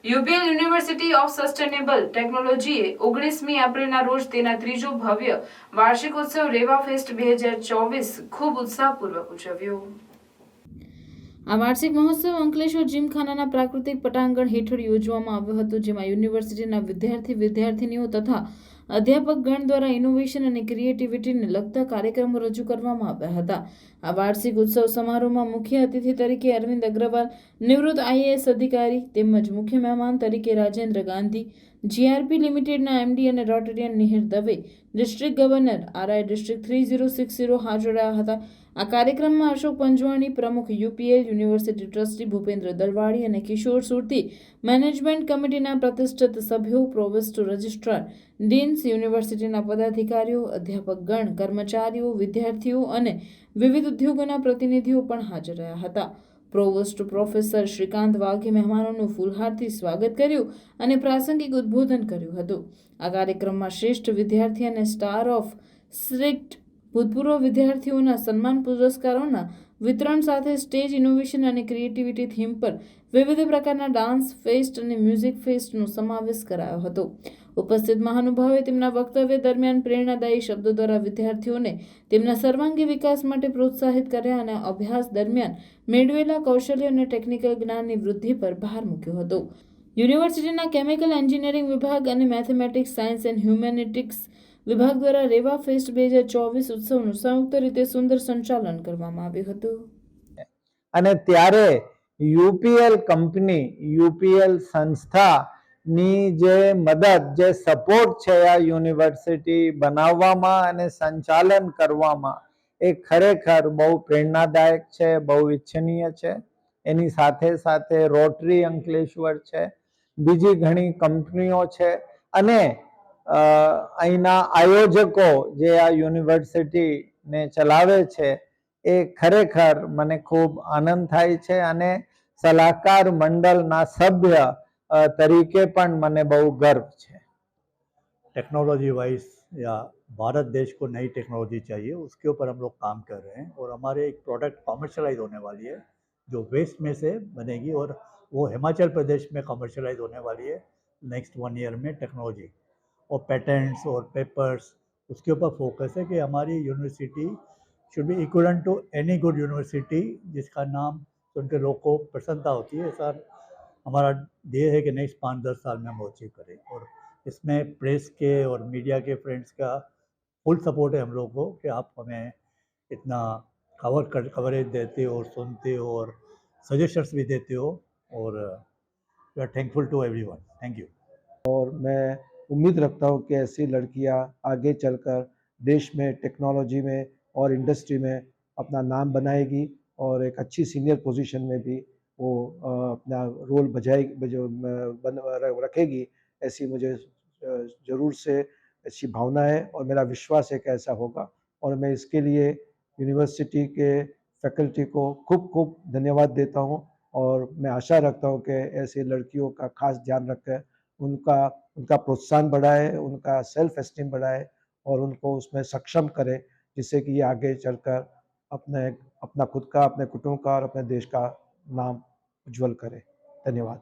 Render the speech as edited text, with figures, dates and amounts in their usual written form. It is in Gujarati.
યુપીએલ યુનિવર્સિટી ઓફ સસ્ટેનેબલ ટેકનોલોજીએ 19મી એપ્રિલના રોજ તેના ત્રીજો ભવ્ય વાર્ષિક ઉત્સવ રેવા ફેસ્ટ 2024 ખૂબ ઉત્સાહપૂર્વક ઉજવ્યો। આ વાર્ષિક મહોત્સવ અંકલેશ્વર જીમખાનાના પ્રાકૃતિક પટાંગણ હેઠળ યોજવામાં આવ્યો હતો, જેમાં યુનિવર્સિટીના વિદ્યાર્થીનીઓ તથા અધ્યાપકગણ દ્વારા ઇનોવેશન અને ક્રિએટિવિટીને લગતા કાર્યક્રમો રજૂ કરવામાં આવ્યા હતા। આ વાર્ષિક ઉત્સવ સમારોહમાં મુખ્ય અતિથિ તરીકે અરવિંદ અગ્રવાલ, નિવૃત્ત IAS અધિકારી તેમજ મુખ્ય મહેમાન તરીકે રાજેન્દ્ર ગાંધી, GRP લિમિટેડના MD અને rotarian Nihir Dave, district governor RI district 3060 હાજર રહ્યા હતા। આ કાર્યક્રમમાં અશોક પંજવાણી, પ્રમુખ UPL university trustee Bhupendra Dalwadi અને કિશોર સુરતી, મેનેજમેન્ટ કમિટીના પ્રતિષ્ઠિત સભ્યો, પ્રોવોસ્ટ, રજિસ્ટ્રાર, ડીન્સ, યુનિવર્સિટીના પદાધિકારીઓ, અધ્યાપકગણ, કર્મચારીઓ, વિદ્યાર્થીઓ અને વિવિધ ઉદ્યોગોના પ્રતિનિધિઓ પણ હાજર રહ્યા હતા। પ્રોવોસ્ટ પ્રોફેસર શ્રીકાંત વાઘે મહેમાનોનું ફૂલહારથી સ્વાગત કર્યું અને પ્રાસંગિક ઉદ્બોધન કર્યું હતું। આ કાર્યક્રમમાં શ્રેષ્ઠ વિદ્યાર્થી અને સ્ટાર ઓફ શ્રેષ્ઠ ભૂતપૂર્વ વિદ્યાર્થીઓના સન્માન પુરસ્કારોના વિતરણ સાથે સ્ટેજ ઇનોવેશન અને ક્રિએટિવિટી થીમ પર વિવિધ પ્રકારના ડાન્સ ફેસ્ટ અને મ્યુઝિક ફેસ્ટનો સમાવેશ કરાયો હતો। ઉપસ્થિત મહાનુભાવોએ તેમના વક્તવ્ય દરમિયાન પ્રેરણાદાયી શબ્દો દ્વારા વિદ્યાર્થીઓને તેમના સર્વાંગી વિકાસ માટે પ્રોત્સાહિત કર્યા અને અભ્યાસ દરમિયાન મેળવેલા કૌશલ્ય અને ટેકનિકલ જ્ઞાનની વૃદ્ધિ પર ભાર મૂક્યો હતો। યુનિવર્સિટીના કેમિકલ એન્જિનિયરિંગ વિભાગ અને મેથેમેટિક્સ, સાયન્સ એન્ડ હ્યુમેનિટીક્સ વિભાગ દ્વારા રેવા ફેસ્ટ 2024 ઉત્સવનું સંયુક્ત રીતે સુંદર સંચાલન કરવામાં આવ્યું હતું। અને ત્યારે UPL કંપની, UPL સંસ્થાની જે મદદ, જે સપોર્ટ છે આ યુનિવર્સિટી બનાવવામાં અને સંચાલન કરવામાં, એ ખરેખર બહુ પ્રેરણાદાયક છે, બહુ ઈચ્છનીય છે। એની સાથે સાથે રોટરી અંકલેશ્વર છે, બીજી ઘણી કંપનીઓ છે અને અહીંના આયોજકો જે આ યુનિવર્સિટીને ચલાવે છે, એ ખરેખર મને ખૂબ આનંદ થાય છે અને સલાહકાર મંડળના સભ્ય તરીકે પણ મને બહુ ગર્વ છે। टेक्नोलॉजी वाइज या भारत देश को नई टेक्नोलॉजी चाहिए, उसके ऊपर हम लोग काम कर रहे हैं और हमारे एक प्रोडक्ट कॉमर्शलाइज होने वाली है जो वेस्ट में से बनेगी और वो हिमाचल प्रदेश में कॉमर्शलाइज होने वाली है नेक्स्ट 1 ईयर में। टेक्नोलॉजी और पैटेंट्स और पेपर्स, उसके ऊपर फोकस है कि हमारी university should be equivalent to any good university जिसका नाम सुन के लोग को प्रसन्नता होती है। सर, हमारा ध्येय है कि नेक्स्ट 5-10 साल में हम अचीव करें और इसमें प्रेस के और मीडिया के फ्रेंड्स का फुल सपोर्ट है हम लोग को कि आप हमें इतना कवरेज देते हो और सुनते हो और सजेशंस भी देते हो और we are thankful to everyone. Thank you. और मैं उम्मीद रखता हूँ कि ऐसी लड़कियाँ आगे चलकर देश में टेक्नोलॉजी में और इंडस्ट्री में अपना नाम बनाएगी और एक अच्छी सीनियर पोजीशन में भी वो अपना रोल रखेगी, ऐसी मुझे ज़रूर से अच्छी भावना है और मेरा विश्वास है कि ऐसा होगा। और मैं इसके लिए यूनिवर्सिटी के फैकल्टी को खूब खूब धन्यवाद देता हूँ और मैं आशा रखता हूँ कि ऐसी लड़कियों का खास ध्यान रखें, उनका प्रोत्साहन बढ़ाए, उनका सेल्फ एस्टीम बढ़ाए और उनको उसमें सक्षम करें, जिससे कि ये आगे चलकर अपना खुद का, अपने कुटुंब का और अपने देश का नाम उज्जवल करें। धन्यवाद।